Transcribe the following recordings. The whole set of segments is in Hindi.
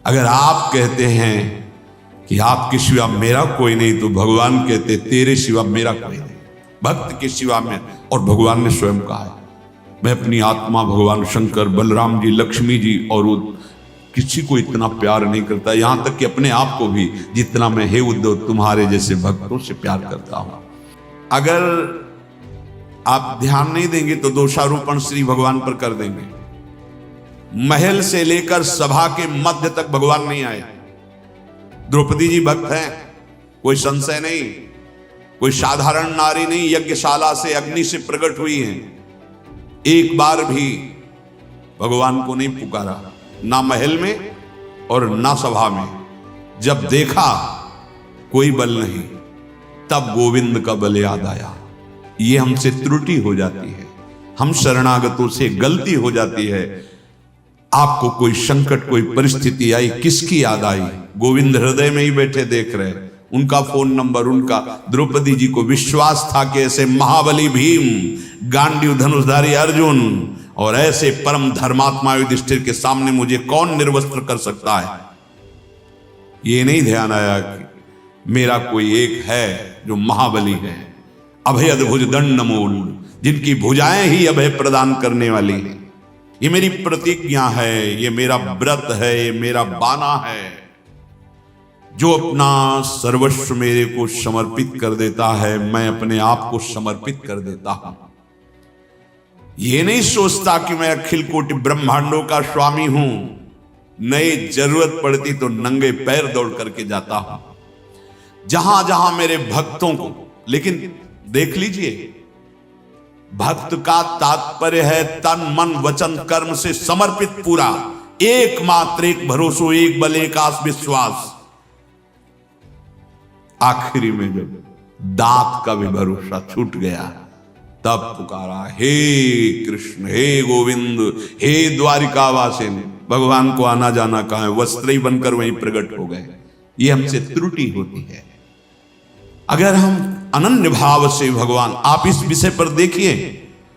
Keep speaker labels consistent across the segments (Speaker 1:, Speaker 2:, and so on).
Speaker 1: अगर आप कहते हैं कि आपके सिवा मेरा कोई नहीं, तो भगवान कहते तेरे सिवा मेरा कोई नहीं, भक्त के सिवा में। और भगवान ने स्वयं कहा है, मैं अपनी आत्मा, भगवान शंकर, बलराम जी, लक्ष्मी जी और किसी को इतना प्यार नहीं करता, यहां तक कि अपने आप को भी जितना मैं हे उद्धव तुम्हारे जैसे भक्तों से प्यार करता हूं। अगर आप ध्यान नहीं देंगे तो दोषारोपण श्री भगवान पर कर देंगे। महल से लेकर सभा के मध्य तक भगवान नहीं आए। द्रौपदी जी भक्त हैं, कोई संशय नहीं, कोई साधारण नारी नहीं, यज्ञशाला से अग्नि से प्रकट हुई हैं। एक बार भी भगवान को नहीं पुकारा, ना महल में और ना सभा में। जब देखा कोई बल नहीं, तब गोविंद का बल याद आया। ये हमसे त्रुटि हो जाती है, हम शरणागतों से गलती हो जाती है। आपको कोई संकट, कोई परिस्थिति आई, किसकी याद आई? गोविंद हृदय में ही बैठे देख रहे, उनका फोन नंबर, उनका। द्रौपदी जी को विश्वास था कि ऐसे महाबली भीम, गांडीव धनुषधारी अर्जुन और ऐसे परम धर्मात्मा युधिष्ठिर के सामने मुझे कौन निर्वस्त्र कर सकता है। ये नहीं ध्यान आया कि मेरा कोई एक है जो महाबली है, अभय अद्भुज दंड मूल, जिनकी भुजाएं ही अभय प्रदान करने वाली है। ये मेरी प्रतिज्ञा है, ये मेरा व्रत है, ये मेरा बाना है। जो अपना सर्वस्व मेरे को समर्पित कर देता है, मैं अपने आप को समर्पित कर देता हूं। ये नहीं सोचता कि मैं अखिल कोटि ब्रह्मांडों का स्वामी हूं। नहीं, जरूरत पड़ती तो नंगे पैर दौड़ करके जाता हूं जहां जहां मेरे भक्तों को। लेकिन देख लीजिए, भक्त का तात्पर्य है तन मन वचन कर्म से समर्पित पूरा, एकमात्र एक भरोसो, एक बल, एक आस विश्वास। आखिरी में जब दांत का भी भरोसा छूट गया, तब पुकारा, हे कृष्ण, हे गोविंद, हे द्वारिकावासिन। भगवान को आना जाना कहां है, वस्त्र ही बनकर वहीं प्रकट हो गए। ये हमसे त्रुटि होती है। अगर हम अनन्य भाव से भगवान, आप इस विषय पर देखिए,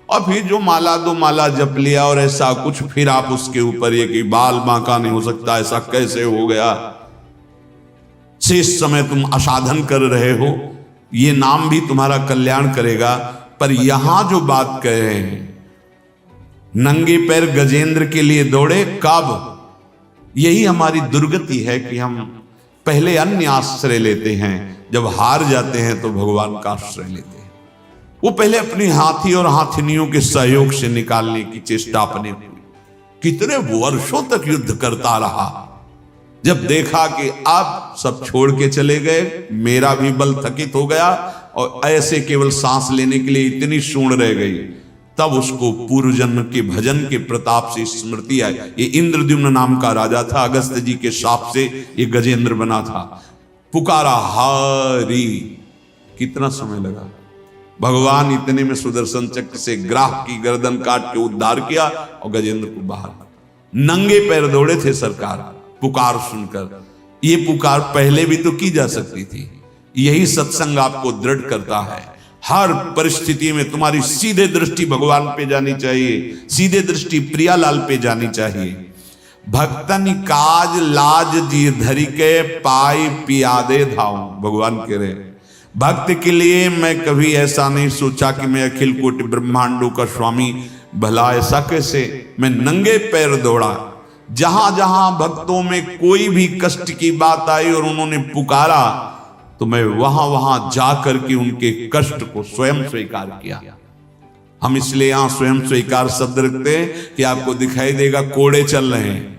Speaker 1: और फिर जो माला दो माला जप लिया और ऐसा कुछ, फिर आप उसके ऊपर ये कि बाल बांका नहीं हो सकता, ऐसा कैसे हो गया। शेष समय तुम असाधन कर रहे हो, ये नाम भी तुम्हारा कल्याण करेगा। पर यहां जो बात कह रहे हैं, नंगे पैर गजेंद्र के लिए दौड़े, कब? यही हमारी दुर्गति है कि हम पहले अन्य आश्रय लेते हैं, जब हार जाते हैं तो भगवान का आश्रय लेते हैं। वो पहले अपनी हाथी और हाथिनियों के सहयोग से निकालने की चेष्टा अपने कितने वर्षों तक युद्ध करता रहा। जब देखा कि अब सब छोड़ के चले गए, मेरा भी बल थकित हो गया और ऐसे केवल सांस लेने के लिए इतनी सूंड रह गई, तब उसको पूर्व जन्म के भजन के प्रताप से स्मृति आई। ये इंद्रद्युम्न नाम का राजा था, अगस्त्य जी के शाप से ये गजेंद्र बना था। पुकारा, हरि। कितना समय लगा, भगवान इतने में सुदर्शन चक्र से ग्राह की गर्दन काट के उद्धार किया और गजेंद्र को बाहर। नंगे पैर दौड़े थे सरकार, पुकार सुनकर। ये पुकार पहले भी तो की जा सकती थी। यही सत्संग आपको दृढ़ करता है। हर परिस्थिति में तुम्हारी सीधे दृष्टि भगवान पे जानी चाहिए, सीधे दृष्टि प्रियालाल पे जानी चाहिए। भक्तन काज लाज जी धरी के पाई पियादे धाऊं, भगवान कह रहे। भक्त के लिए मैं कभी ऐसा नहीं सोचा कि मैं अखिल कोटि ब्रह्मांडों का स्वामी। भला ऐसा कैसे? मैं नंगे पैर दौड़ा, जहां जहां भक्तों में कोई भी कष्ट की बात आई और उन्होंने पुकारा, तो मैं वहां वहां जाकर के उनके कष्ट को स्वयं स्वीकार किया। हम इसलिए यहां स्वयं स्वीकार शब्द रखते हैं कि आपको दिखाई देगा कोड़े चल रहे हैं।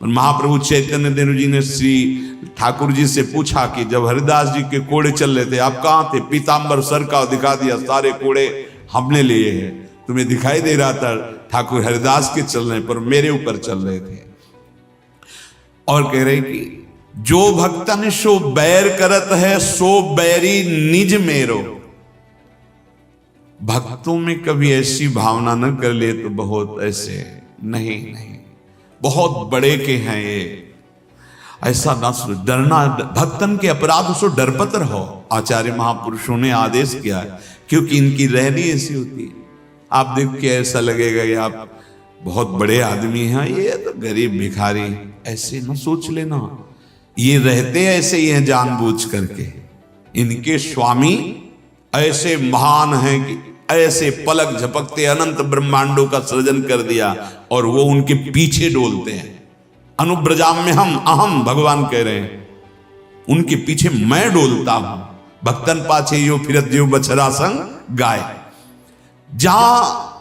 Speaker 1: महाप्रभु चैतन्य देव जी ने श्री ठाकुर जी से पूछा कि जब हरिदास जी के कोड़े चल रहे थे, आप कहां थे? पीतांबर सर का दिखा दिया, सारे कोड़े हमने लिए हैं। तुम्हें दिखाई दे रहा था ठाकुर हरिदास के चल रहे, पर मेरे ऊपर चल रहे थे। और कह रहे कि जो भक्तन सो बैर करत है, सो बैरी निज मेरो। भक्तों में कभी ऐसी भावना न कर ले तो बहुत ऐसे नहीं, बहुत बड़े के हैं ये, ऐसा ना सोच। डरना, भक्तन के अपराध सो डरपत रहो, आचार्य महापुरुषों ने आदेश किया है, क्योंकि इनकी रहनी ऐसी होती है। आप देख के ऐसा लगेगा कि आप बहुत बड़े आदमी हैं, ये तो गरीब भिखारी, ऐसे न सोच लेना। ये रहते ऐसे ही हैं जानबूझ करके। इनके स्वामी ऐसे महान हैं कि ऐसे पलक झपकते अनंत ब्रह्मांडों का सृजन कर दिया और वो उनके पीछे डोलते हैं। अनुब्रजाम में हम अहम, भगवान कह रहे हैं, उनके पीछे मैं डोलता हूं। भक्तन पाछे यो फिरत जो बछड़ा संग गाय। जहां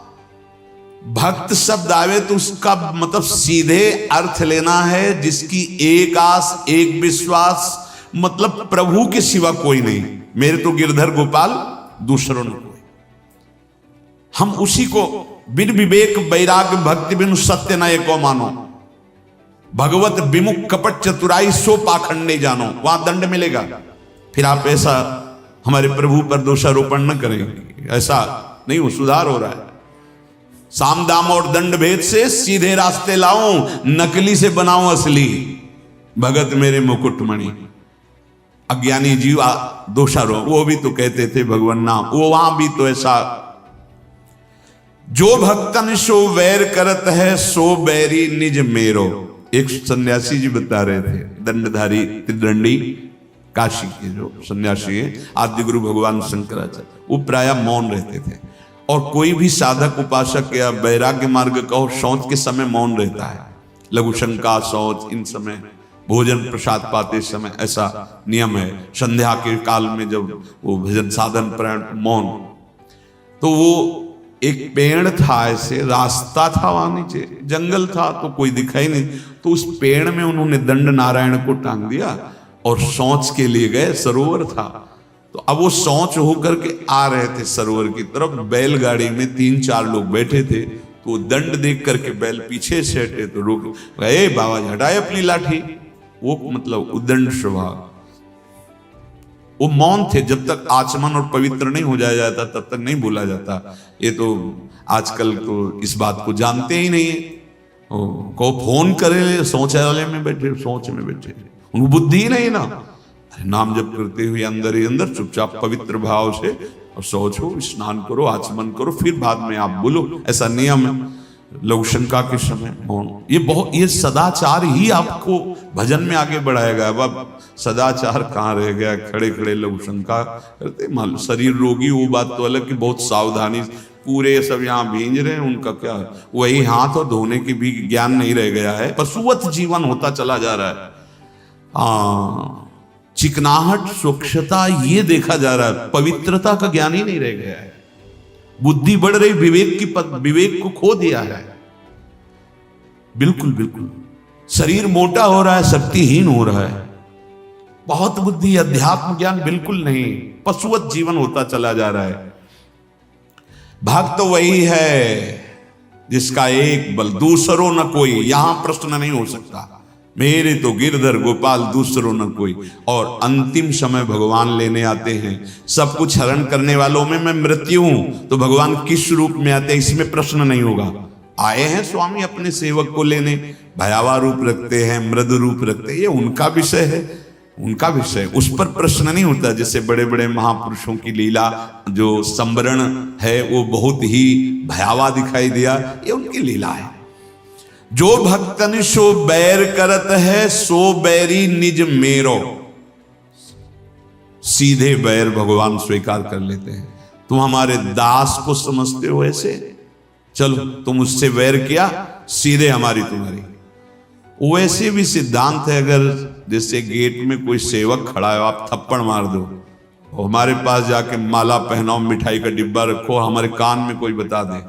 Speaker 1: भक्त शब्द आवे तो उसका मतलब सीधे अर्थ लेना है जिसकी एक आस एक विश्वास, मतलब प्रभु के सिवा कोई नहीं। मेरे तो गिरधर गोपाल, दूसरों ने कोई। हम उसी को बिन विवेक वैराग्य भक्ति बिनु सत्य न एको मानो। भगवत विमुख कपट चतुराई सो पाखंडे जानो। वहां दंड मिलेगा। फिर आप ऐसा हमारे प्रभु पर दोषारोपण न करेंगे, ऐसा नहीं हो। सुधार हो रहा है। साम दाम और दंड भेद से सीधे रास्ते लाऊं, नकली से बनाऊं असली। भगत मेरे मुकुटमणि। अज्ञानी जीव दोषारोप, वो भी तो कहते थे भगवान नाम, वो वहां भी तो ऐसा। जो भक्तन सो वैर करत है, सो बैरी निज मेरो। एक सन्यासी जी बता रहे थे, दंडधारी त्रिदंडी काशी के जो सन्यासी है, आदि गुरु भगवान शंकराचार्य, वो प्रायः मौन रहते थे। और कोई भी साधक उपासक या वैराग्य मार्ग का हो, शौच के समय मौन रहता है। लघु शंका, शौच, इन समय भोजन प्रसाद पाते समय ऐसा नियम है। संध्या के काल में जब वो भजन साधन प्राण मौन, तो वो एक पेड़ था, ऐसे रास्ता था, वहां नीचे जंगल था, तो कोई दिखाई नहीं। तो उस पेड़ में उन्होंने दंड नारायण को टांग दिया और शौच के लिए गए। सरोवर था, तो अब वो शौच होकर के आ रहे थे सरोवर की तरफ। बैलगाड़ी में 3-4 लोग बैठे थे, तो वो दंड देख करके बैल पीछे से हटे तो रोक गए। बाबा जी हटाए अपनी लाठी। वो मतलब उदंड स्वभाव। वो मौन थे। जब तक आचमन और पवित्र नहीं हो जाया जाता तब तक नहीं बोला जाता। ये तो आजकल तो इस बात को जानते ही नहीं है। को फोन करे, शौचालय में बैठे, शौच में बैठे, उनको बुद्धि ही नहीं ना। अरे नाम जप करते हुए अंदर ही अंदर चुपचाप पवित्र भाव से और शौच हो, स्नान करो, आचमन करो, फिर बाद में आप बोलो। ऐसा नियम है। लघु शंका के समय मौन, ये सदाचार ही आपको भजन में आगे बढ़ाएगा। अब सदाचार कहाँ रह गया? खड़े खड़े लघु शंका करते, मान शरीर रोगी, वो बात तो अलग कि बहुत सावधानी, पूरे सब यहाँ भींज रहे हैं, उनका क्या, वही हाथ और धोने की भी ज्ञान नहीं रह गया है। पशुवत जीवन होता चला जा रहा है। चिकनाहट, स्वच्छता, ये देखा जा रहा है। पवित्रता का ज्ञान ही नहीं रह गया है। बुद्धि बढ़ रही, विवेक को खो दिया है। बिल्कुल बिल्कुल। शरीर मोटा हो रहा है, शक्तिहीन हो रहा है। बहुत बुद्धि, अध्यात्म ज्ञान बिल्कुल नहीं। पशुवत जीवन होता चला जा रहा है। भक्त तो वही है जिसका एक बल, दूसरों न कोई। यहां प्रश्न नहीं हो सकता। मेरे तो गिरधर गोपाल, दूसरों न कोई। और अंतिम समय भगवान लेने आते हैं। सब कुछ हरण करने वालों में मैं मृत्यु हूं, तो भगवान किस रूप में आते हैं, इसमें प्रश्न नहीं होगा। आए हैं स्वामी अपने सेवक को लेने, भयावह रूप रखते हैं, मृदु रूप रखते हैं, ये उनका विषय है, उनका विषय, उस पर प्रश्न नहीं होता। जैसे बड़े बड़े महापुरुषों की लीला जो संवरण है वो बहुत ही भयावह दिखाई दिया, ये उनकी लीला है। जो भक्तन सो बैर करत है, सो बैरी निज मेरो। सीधे बैर भगवान स्वीकार कर लेते हैं। तुम हमारे दास को समझते हो ऐसे, चलो तुम उससे वैर किया, सीधे हमारी तुम्हारी। वैसे भी सिद्धांत है, अगर जैसे गेट में कोई सेवक खड़ा है, आप थप्पड़ मार दो और हमारे पास जाके माला पहनाओ, मिठाई का डिब्बा रखो, हमारे कान में कोई बता दे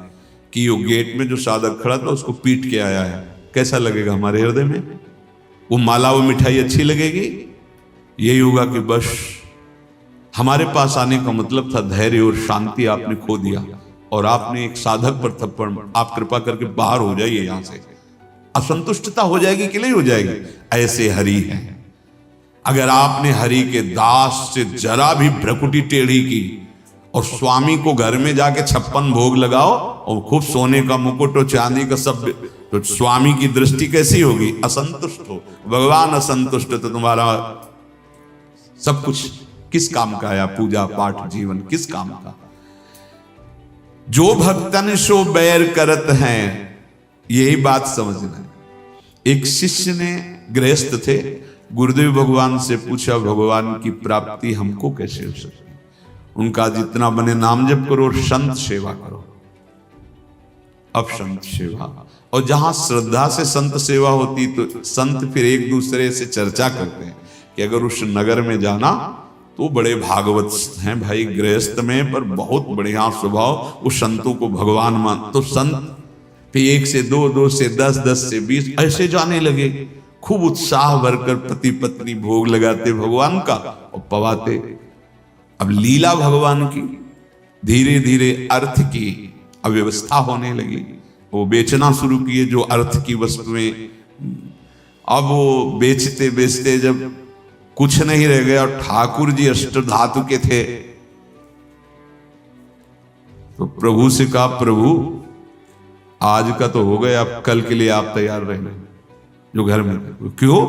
Speaker 1: कि वो गेट में जो साधक खड़ा था उसको पीट के आया है, कैसा लगेगा हमारे हृदय में? वो माला, वो मिठाई अच्छी लगेगी? यही होगा कि बस हमारे पास आने का मतलब था धैर्य और शांति आपने खो दिया, और आपने एक साधक पर थप्पड़। आप कृपा करके बाहर हो जाइए यहां से। असंतुष्टता हो जाएगी कि नहीं हो जाएगी? ऐसे हरि है। अगर आपने हरि के दास से जरा भी भ्रकुटी टेढ़ी की और स्वामी को घर में जाके 56 भोग लगाओ और खूब सोने का मुकुट और चांदी का सब, तो स्वामी की दृष्टि कैसी होगी? असंतुष्ट हो। भगवान असंतुष्ट तो तुम्हारा सब कुछ किस काम का है? पूजा पाठ जीवन किस काम का? जो भक्तन सो बैर करत हैं, यही बात समझना है। एक शिष्य ने, गृहस्थ थे, गुरुदेव भगवान से पूछा भगवान की प्राप्ति हमको कैसे हो सकती? उनका जितना बने नाम जप करो और संत सेवा करो। अब संत सेवा, और जहां श्रद्धा से संत सेवा होती तो संत फिर एक दूसरे से चर्चा करते हैं कि अगर उस नगर में जाना तो बड़े भागवत हैं भाई गृहस्थ में, पर बहुत बढ़िया स्वभाव, उस संतों को भगवान मान। तो संत फिर 1 से 2, 2 से 10, 10 से 20 ऐसे जाने लगे। खूब उत्साह भरकर पति पत्नी भोग लगाते भगवान का और पवाते। अब लीला भगवान की, धीरे धीरे अर्थ की अव्यवस्था होने लगी। वो बेचना शुरू किए जो अर्थ की वस्तुएं। अब वो बेचते बेचते जब कुछ नहीं रह गया, और ठाकुर जी अष्ट धातु के थे, तो प्रभु से कहा प्रभु आज का तो हो गया, अब कल के लिए आप तैयार रहना जो घर में। क्यों?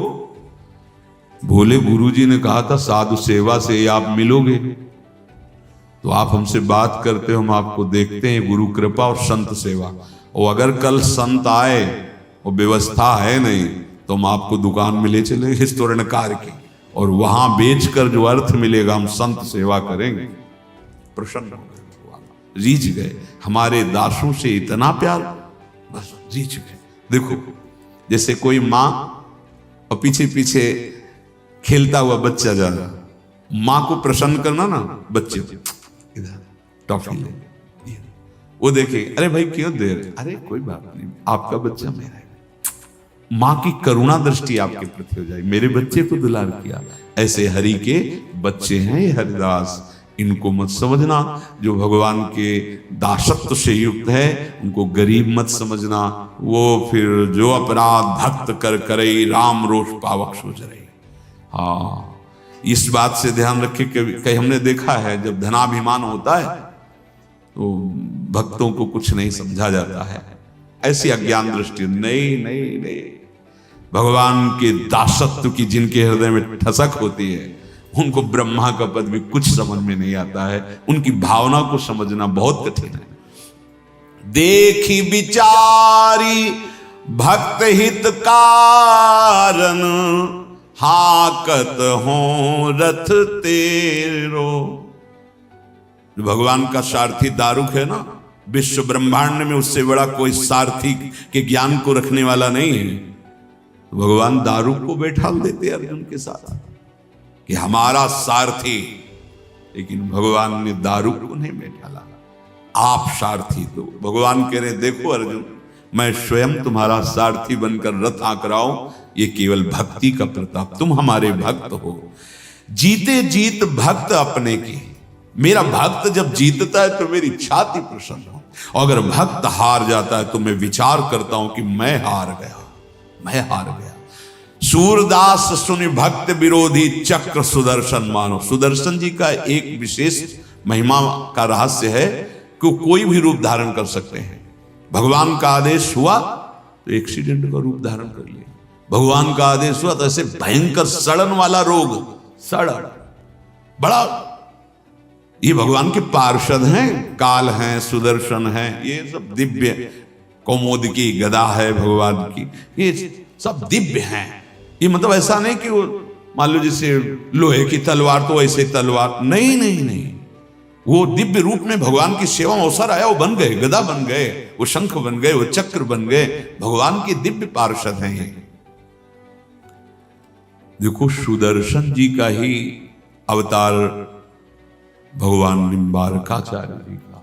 Speaker 1: बोले गुरुजी ने कहा था साधु सेवा से आप मिलोगे, तो आप हमसे बात करते हो, हम आपको देखते हैं, गुरु कृपा और संत सेवा। और अगर कल संत आए और व्यवस्था है नहीं तो हम आपको दुकान में ले चलेंगे स्वर्णकार की, और वहां बेचकर जो अर्थ मिलेगा हम संत सेवा करेंगे। प्रसन्न हो गए, रीझ गए। हमारे दासों से इतना प्यार, बस रीझ गए। देखो जैसे कोई माँ और पीछे पीछे खेलता हुआ बच्चा जा रहा, माँ को प्रसन्न करना ना, बच्चे इधर टॉफी ले, वो देखे, अरे भाई क्यों दे रहे? अरे कोई बात नहीं, आपका बच्चा मेरा है। माँ की करुणा दृष्टि आपके प्रति हो जाए, मेरे बच्चे को दुलार किया। ऐसे हरि के बच्चे हैं ये हरिदास, इनको मत समझना। जो भगवान के दासत्व से युक्त है उनको गरीब मत समझना। वो फिर जो अपराध भक्त कर करे राम रोष पावक सोच रहे। हाँ, इस बात से ध्यान रखे। कहीं हमने देखा है जब धनाभिमान होता है तो भक्तों को कुछ नहीं समझा जाता है। ऐसी अज्ञान दृष्टि नहीं नहीं नहीं। भगवान के दासत्व की जिनके हृदय में ठसक होती है उनको ब्रह्मा का पद भी कुछ समझ में नहीं आता है। उनकी भावना को समझना बहुत कठिन है। देखी विचारी भक्त हित कारण, हाकत हो रथ तेरो। भगवान का सारथी दारुक है ना, विश्व ब्रह्मांड में उससे बड़ा कोई सारथी के ज्ञान को रखने वाला नहीं है। भगवान दारुक को बैठा देते अर्जुन के साथ कि हमारा सारथी, लेकिन भगवान ने दारुक को नहीं बैठाला, आप सारथी। तो भगवान कह रहे देखो अर्जुन, मैं स्वयं तुम्हारा सारथी बनकर रथ आंक रहा हूं। ये केवल भक्ति का प्रताप, तुम हमारे भक्त हो। जीते जीत भक्त अपने की। मेरा भक्त जब जीतता है तो मेरी छाती प्रसन्न हो, और अगर भक्त हार जाता है तो मैं विचार करता हूं कि मैं हार गया, मैं हार गया। सूरदास सुनि भक्त विरोधी चक्र सुदर्शन मानो। सुदर्शन जी का एक विशेष महिमा का रहस्य है कि कोई भी रूप धारण कर सकते हैं। भगवान का आदेश हुआ तो एक्सीडेंट का रूप धारण कर लिया, भगवान का आदेश हुआ तो ऐसे भयंकर सड़न वाला रोग, सड़न बड़ा। ये भगवान के पार्षद हैं, काल हैं, सुदर्शन हैं, ये सब दिव्य, कौमोद की गदा है भगवान की, ये सब दिव्य हैं। ये मतलब ऐसा नहीं कि वो मान लो जैसे लोहे की तलवार तो ऐसे तलवार, नहीं नहीं नहीं। वो दिव्य रूप में भगवान की सेवा में अवसर आया, वो बन गए, गदा बन गए, वो शंख बन गए, वो चक्र बन गए। भगवान के दिव्य पार्षद हैं ये। देखो सुदर्शन जी का ही अवतार भगवान निम्बारकाचार्य जी का,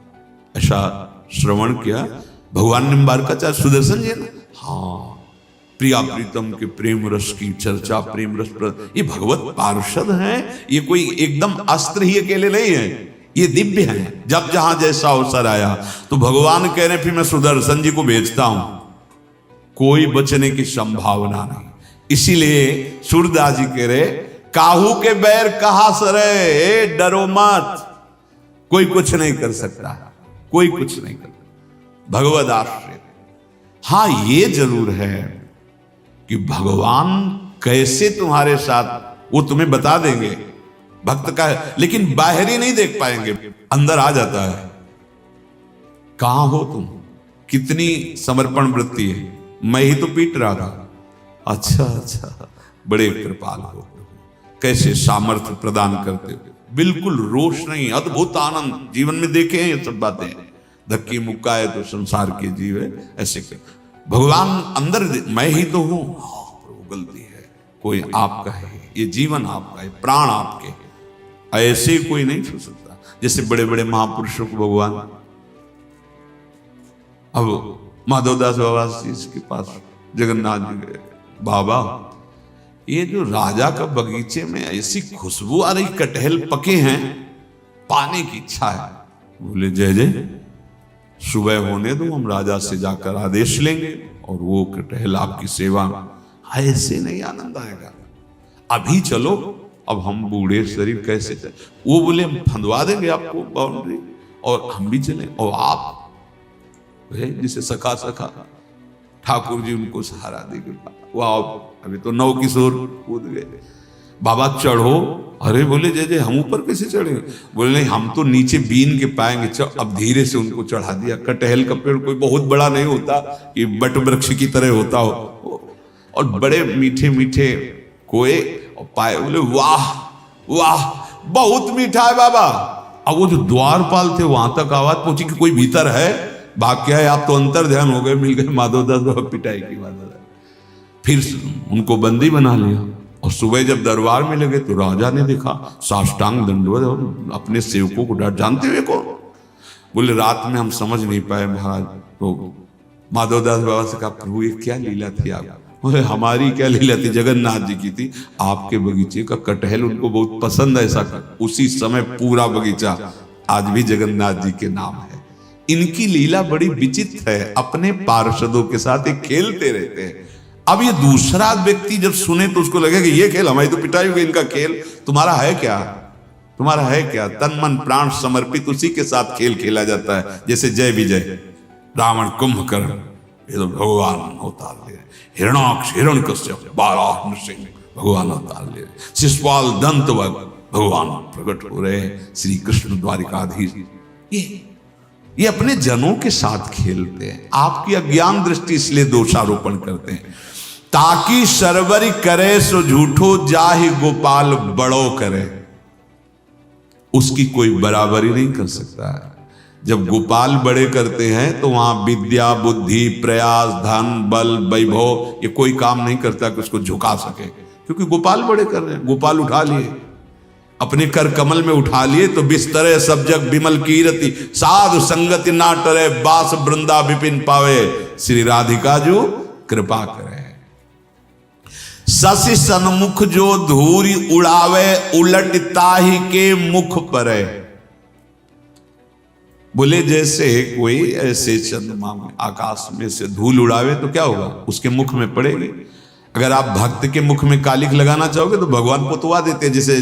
Speaker 1: ऐसा श्रवण किया। भगवान निम्बारकाचार्य सुदर्शन जी है ना, हाँ, प्रिया प्रीतम के प्रेम रस की चर्चा, प्रेम रस पर ये भगवत पार्षद हैं। ये कोई एकदम अस्त्र ही अकेले नहीं है, ये दिव्य हैं। जब जहां जैसा अवसर आया तो भगवान कह रहे फिर मैं सुदर्शन जी को भेजता हूं, कोई बचने की संभावना नहीं। इसीलिए सूरदास जी कह रहे काहू के बैर कहा सरे, डरो मत, कोई कुछ नहीं कर सकता, कोई कुछ नहीं कर सकता, भगवद आश्रय। हां ये जरूर है कि भगवान कैसे तुम्हारे साथ, वो तुम्हें बता देंगे भक्त का है, लेकिन बाहरी नहीं देख पाएंगे, अंदर आ जाता है। कहां हो तुम, कितनी समर्पण वृत्ति है, मैं ही तो पीट रहा था। अच्छा अच्छा, बड़े कृपाल हो, कैसे सामर्थ्य प्रदान करते हो, बिल्कुल रोष नहीं, अद्भुत आनंद। जीवन में देखे हैं ये सब बातें। धक्की मुक्का है तो संसार के जीव है, ऐसे कर भगवान अंदर, मैं ही तो हूं, प्रभु गलती है, कोई आपका है, ये जीवन आपका है, प्राण आपके, ऐसे कोई नहीं छू सकता। जैसे बड़े बड़े महापुरुषों को भगवान, अब माधवदास बाबा जी के पास जगन्नाथ जी गए, बाबा ये जो राजा का बगीचे में ऐसी खुशबू आ रही, कटहल पके हैं, पाने की इच्छा है। बोले जय जय, सुबह होने दो, हम राजा से जाकर आदेश लेंगे और वो कटहल आपकी सेवा में। ऐसे नहीं आनंद आएगा, अभी चलो, अब हम बूढ़े शरीर कैसे चले। वो बोले हम फंदवा देंगे आपको बाउंड्री और हम भी चले, और आप जिसे सखा सखा ठाकुर जी उनको सहारा देंगे। वाह, अभी तो नौ किशोर कूद गए, बाबा चढ़ो। अरे बोले जय जय, हम ऊपर कैसे चढ़े? बोले नहीं, हम तो नीचे बीन के पाएंगे। अब धीरे से उनको चढ़ा दिया। कटहल का पेड़ कोई बहुत बड़ा नहीं होता कि बट वृक्ष की तरह होता हो, और बड़े मीठे मीठे कोए और पाए। बोले वाह वाह, बहुत मीठा है बाबा। अब वो जो द्वारपाल थे वहां तक आवाज पहुंची कि कोई भीतर है। भाग्य है, आप तो अंतर ध्यान हो गए, मिल गए माधवदास बाबा, पिटाई की माधवदास। फिर उनको बंदी बना लिया, और सुबह जब दरबार में लगे तो राजा ने देखा, साष्टांग दंडवत, और अपने सेवकों को डांट। जानते हुए कौन? बोले रात में हम समझ नहीं पाए महाराज। तो माधवदास बाबा से कहा, प्रभु ये क्या लीला थी आप? बोले हमारी क्या लीला थी, जगन्नाथ जी की थी। आपके बगीचे का कटहल उनको बहुत पसंद है। ऐसा कर उसी समय पूरा बगीचा आज भी जगन्नाथ जी के नाम है। इनकी लीला बड़ी विचित्र है, अपने पार्षदों के साथ एक खेलते रहते हैं। अब ये दूसरा व्यक्ति जब सुने तो उसको लगे कि ये खेल, हमारी तो पिटाई हो गई, इनका खेल तुम्हारा है क्या? तुम्हारा है क्या? तन मन प्राण समर्पित उसी के साथ खेल खेला जाता है। जैसे जय विजय, रावण कुंभकर्ण, ये तो भगवान अवतार ले रहे। हिरणाक्ष हिरण्यकश्यप, बाराह नृसिंह, भगवान अवतार ले रहे। शिशुपाल दंतवत, भगवान प्रकट हो रहे। श्री कृष्ण द्वारिकाधीश, ये अपने जनों के साथ खेलते हैं। आपकी अज्ञान दृष्टि इसलिए दोषारोपण करते हैं। ताकि सरवरी करे सो झूठो, जाहि गोपाल बड़ो करे। उसकी कोई बराबरी नहीं कर सकता है। जब गोपाल बड़े करते हैं तो वहां विद्या, बुद्धि, प्रयास, धन, बल, वैभव, ये कोई काम नहीं करता कि उसको झुका सके, क्योंकि गोपाल बड़े कर रहे हैं। गोपाल उठा लिए, अपने कर कमल में उठा लिए तो बिस्तरे सब जग विमल कीरति, साधु संगति ना टरे, बास वृंदा विपिन पावे। श्री राधिका जो कृपा करे। शशि सन्मुख जो धूरी उड़ावे, उलट ताहि के मुख परे। बोले जैसे कोई ऐसे चंद्रमा में आकाश में से धूल उड़ावे तो क्या होगा? उसके मुख में पड़ेगी। अगर आप भक्त के मुख में कालिक लगाना चाहोगे तो भगवान पुतवा देते हैं। जैसे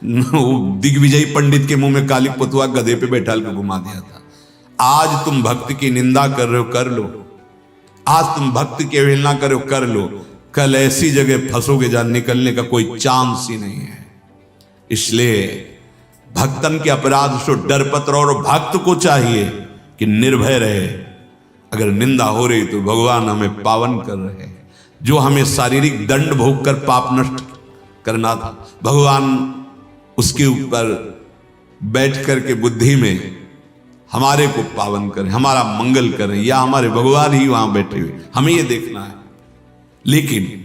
Speaker 1: दिग्विजयी पंडित के मुंह में कालिक पुतवा गधे पे बैठा के घुमा दिया था। आज तुम भक्त की निंदा कर रहे हो, कर लो। आज तुम भक्त की अवहेलना कर रहे हो, कर लो। कल ऐसी जगह फंसोगे जहां निकलने का कोई चांस ही नहीं है। इसलिए भक्तन के अपराध से डर पत्र, और भक्त को चाहिए कि निर्भय रहे। अगर निंदा हो रही तो भगवान हमें पावन कर रहे हैं। जो हमें शारीरिक दंड भोग कर पाप नष्ट करना था, भगवान उसके ऊपर बैठ करके बुद्धि में हमारे को पावन करें, हमारा मंगल करें, या हमारे भगवान ही वहां बैठे हुए, हमें ये देखना है। लेकिन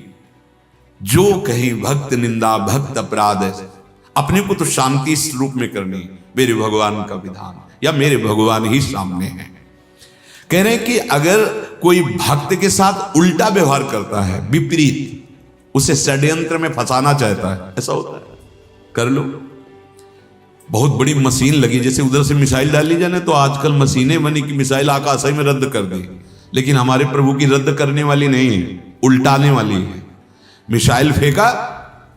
Speaker 1: जो कहीं भक्त निंदा, भक्त अपराध है, अपने को तो शांति स्वरूप में करनी, मेरे भगवान का विधान या मेरे भगवान ही सामने है। कह रहे हैं कि अगर कोई भक्त के साथ उल्टा व्यवहार करता है, विपरीत, उसे षड्यंत्र में फंसाना चाहता है, ऐसा होता है, कर लो। बहुत बड़ी मशीन लगी, जैसे उधर से मिसाइल डाल ली जाने तो आजकल मशीनें बनी कि मिसाइल आकाश में रद्द कर दी। लेकिन हमारे प्रभु की रद्द करने वाली नहीं है, उल्टाने वाली है। मिसाइल फेंका,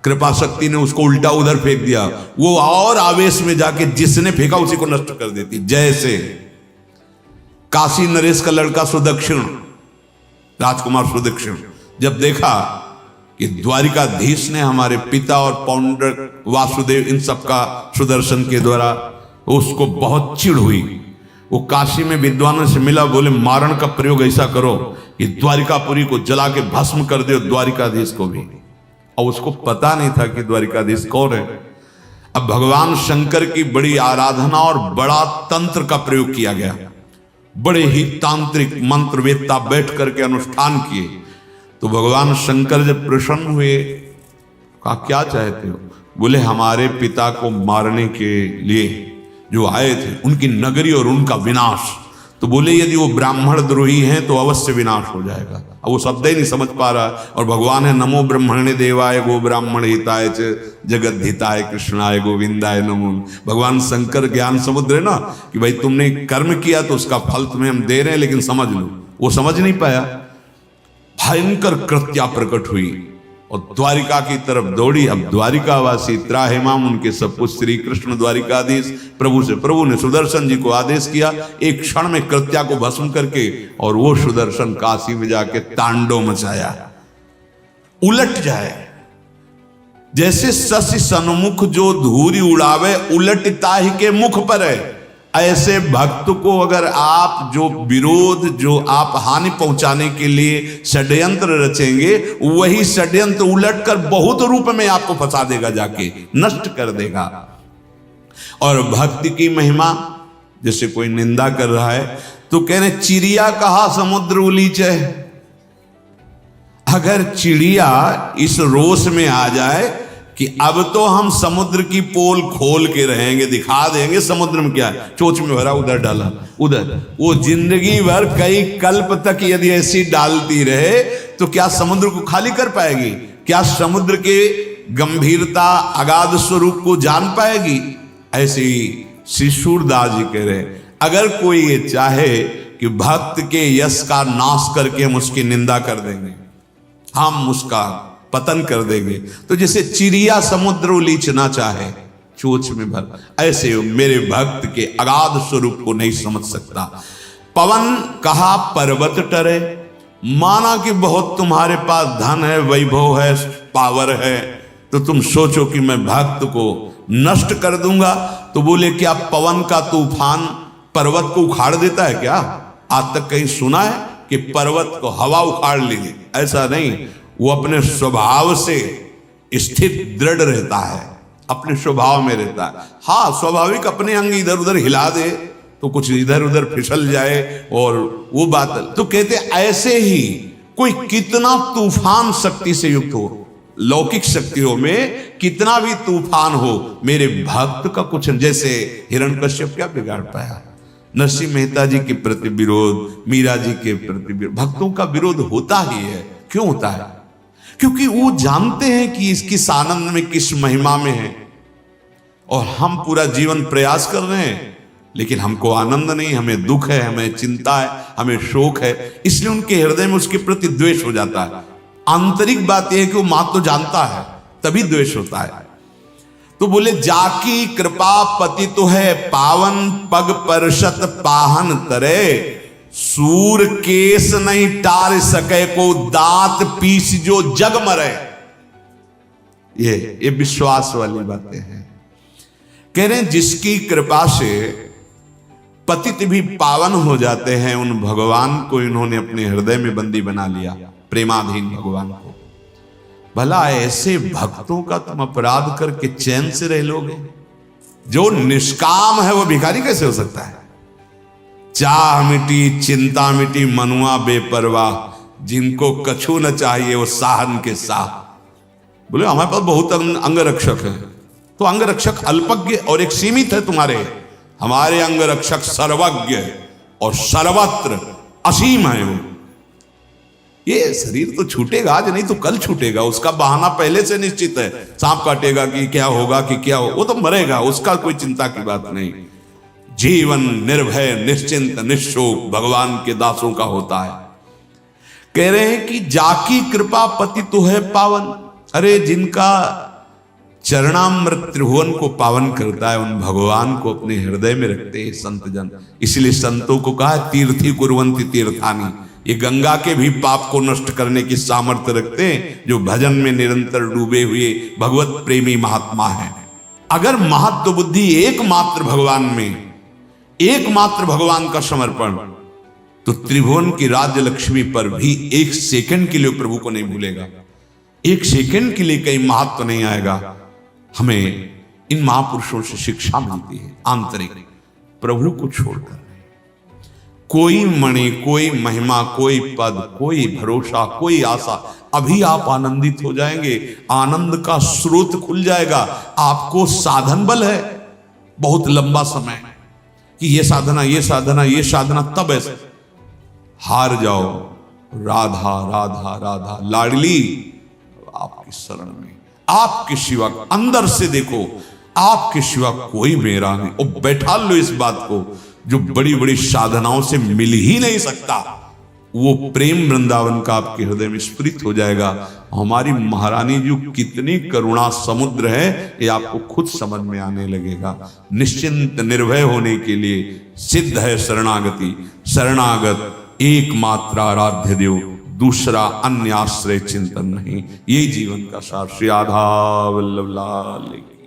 Speaker 1: कृपा शक्ति ने उसको उल्टा उधर फेंक दिया, वो और आवेश में जाके जिसने फेंका उसी को नष्ट कर देती। जैसे काशी नरेश का लड़का सुदक्षिण, राजकुमार सुदक्षिण, जब देखा कि द्वारिकाधीश ने हमारे पिता और पौंड्रक वासुदेव इन सब का सुदर्शन के द्वारा, उसको बहुत चिढ़ हुई। वो काशी में विद्वानों से मिला, बोले मारण का प्रयोग ऐसा करो कि द्वारिकापुरी को जला के भस्म कर दो, द्वारिकाधीश को भी। और उसको पता नहीं था कि द्वारिकाधीश कौन है। अब भगवान शंकर की बड़ी आराधना और बड़ा तंत्र का प्रयोग किया गया, बड़े ही तांत्रिक मंत्रवेत्ता बैठ करके अनुष्ठान किए। तो भगवान शंकर जब प्रसन्न हुए, कहा क्या चाहते हो? बोले हमारे पिता को मारने के लिए जो आए थे उनकी नगरी और उनका विनाश। तो बोले यदि वो ब्राह्मण द्रोही हैं तो अवश्य विनाश हो जाएगा। अब वो शब्द ही नहीं समझ पा रहा, और भगवान है नमो ब्रह्मणे देवाय गो ब्राह्मण हिताय च जगत हिताय कृष्णाय गोविंदाय नमो। भगवान शंकर ज्ञान समुद्र है ना, कि भाई तुमने कर्म किया तो उसका फल तुम्हें हम दे रहे हैं, लेकिन समझ लो। वो समझ नहीं पाया। भयंकर कृत्या प्रकट हुई और द्वारिका की तरफ दौड़ी। अब द्वारिकावासी त्राहिमाम उनके सब कुछ श्री कृष्ण द्वारिकाधीश प्रभु से, प्रभु ने सुदर्शन जी को आदेश किया एक क्षण में कृत्या को भस्म करके, और वो सुदर्शन काशी में जाके तांडव मचाया। उलट जाए जैसे शशि सन्मुख जो धूरी उड़ावे, उलटता ही के मुख पर है। ऐसे भक्त को अगर आप जो विरोध, जो आप हानि पहुंचाने के लिए षड्यंत्र रचेंगे, वही षड्यंत्र उलटकर बहुत रूप में आपको फंसा देगा, जाके नष्ट कर देगा। और भक्ति की महिमा, जैसे कोई निंदा कर रहा है तो कह रहे चिड़िया कहा समुद्र उलीचे। अगर चिड़िया इस रोष में आ जाए कि अब तो हम समुद्र की पोल खोल के रहेंगे, दिखा देंगे समुद्र में क्या है, चोंच में भरा उधर डाला उधर, वो जिंदगी भर कई कल्प तक यदि ऐसी डालती रहे तो क्या समुद्र को खाली कर पाएगी? क्या समुद्र के गंभीरता अगाध स्वरूप को जान पाएगी? ऐसे ही श्री सूरदास जी कह रहे, अगर कोई ये चाहे कि भक्त के यश का नाश करके हम उसकी निंदा कर देंगे, हम उसका पतन कर देंगे, तो जैसे चिड़िया समुद्र उलीचना चाहे चोंच में भर, ऐसे मेरे भक्त के अगाध स्वरूप को नहीं समझ सकता। पवन कहा पर्वत टरे, माना कि बहुत तुम्हारे पास धन है, वैभव है, पावर है, तो तुम सोचो कि मैं भक्त को नष्ट कर दूंगा। तो बोले क्या पवन का तूफान पर्वत को उखाड़ देता है क्या? आज तक कहीं सुना है कि पर्वत को हवा उखाड़ लेगी? ऐसा नहीं, वो अपने स्वभाव से स्थित दृढ़ रहता है, अपने स्वभाव में रहता है। हाँ, स्वाभाविक अपने अंग इधर उधर हिला दे तो कुछ इधर उधर फिसल जाए और वो बात। तो कहते ऐसे ही कोई कितना तूफान शक्ति से युक्त हो, लौकिक शक्तियों में कितना भी तूफान हो, मेरे भक्त का कुछ, जैसे हिरण्यकश्यप क्या बिगाड़ पाया? नरसिंह मेहता जी के प्रति विरोध, मीरा जी के प्रति विरोध, भक्तों का विरोध होता ही है। क्यों होता है? क्योंकि वो जानते हैं कि किस आनंद में, किस महिमा में है, और हम पूरा जीवन प्रयास कर रहे हैं लेकिन हमको आनंद नहीं, हमें दुख है, हमें चिंता है, हमें शोक है, इसलिए उनके हृदय में उसके प्रति द्वेष हो जाता है। आंतरिक बात यह है कि वो मां तो जानता है, तभी द्वेष होता है। तो बोले जाकी कृपा पति तो है पावन, पग परशत पाहन तरे, सूर केस नहीं टार सके को, दांत पीस जो जग मरे। ये विश्वास वाली बातें हैं। कह रहे हैं जिसकी कृपा से पतित भी पावन हो जाते हैं, उन भगवान को इन्होंने अपने हृदय में बंदी बना लिया, प्रेमाधीन भगवान को। भला ऐसे भक्तों का तुम अपराध करके चैन से रह लोगे? जो निष्काम है वो भिखारी कैसे हो सकता है? चाह मिटी चिंता मिटी मनुआ बेपरवाह, जिनको कछु न चाहिए वो साहन के साह। बोले हमारे पास बहुत अंगरक्षक है, तो अंगरक्षक अल्पज्ञ और एक सीमित है तुम्हारे। हमारे अंगरक्षक सर्वज्ञ और सर्वत्र असीम है। वो ये शरीर तो छूटेगा आज, नहीं तो कल छूटेगा, उसका बहाना पहले से निश्चित है। सांप काटेगा कि क्या होगा कि क्या हो, वो तो मरेगा, उसका कोई चिंता की बात नहीं। जीवन निर्भय निश्चिंत निश्शोक भगवान के दासों का होता है। कह रहे हैं कि जाकी कृपा पति तो है पावन। अरे जिनका चरणामृत त्रिभुवन को पावन करता है, उन भगवान को अपने हृदय में रखते हैं संत जन। इसलिए संतों को कहा तीर्थी कुर्वन्ति तीर्थानि, ये गंगा के भी पाप को नष्ट करने की सामर्थ्य रखते हैं, जो भजन में निरंतर डूबे हुए भगवत प्रेमी महात्मा है। अगर महत्व बुद्धि एकमात्र भगवान में, एकमात्र भगवान का समर्पण, तो त्रिभुवन की राज्य लक्ष्मी पर भी एक सेकंड के लिए प्रभु को नहीं भूलेगा, एक सेकंड के लिए कहीं महत्व नहीं आएगा। हमें इन महापुरुषों से शिक्षा मिलती है आंतरिक, प्रभु को छोड़कर कोई मणि, कोई महिमा, कोई पद, कोई भरोसा, कोई आशा। अभी आप आनंदित हो जाएंगे, आनंद का स्रोत खुल जाएगा। आपको साधन बल है बहुत लंबा समय कि ये साधना, ये साधना, ये साधना, तब ऐसे हार जाओ। राधा राधा राधा लाडली आपकी शरण में, आपके सिवा, अंदर से देखो, आपके सिवा कोई मेरा नहीं। और बैठा लो इस बात को, जो बड़ी बड़ी साधनाओं से मिल ही नहीं सकता, वो प्रेम वृंदावन का आपके हृदय में स्फुरित हो जाएगा। हमारी महारानी जो कितनी करुणा समुद्र है, ये आपको खुद समझ में आने लगेगा। निश्चिंत निर्भय होने के लिए सिद्ध है शरणागति। शरणागत एकमात्र आराध्य देव, दूसरा अन्य आश्रय चिंतन नहीं। ये जीवन का सार। श्री राधा वल्लभ लाल की।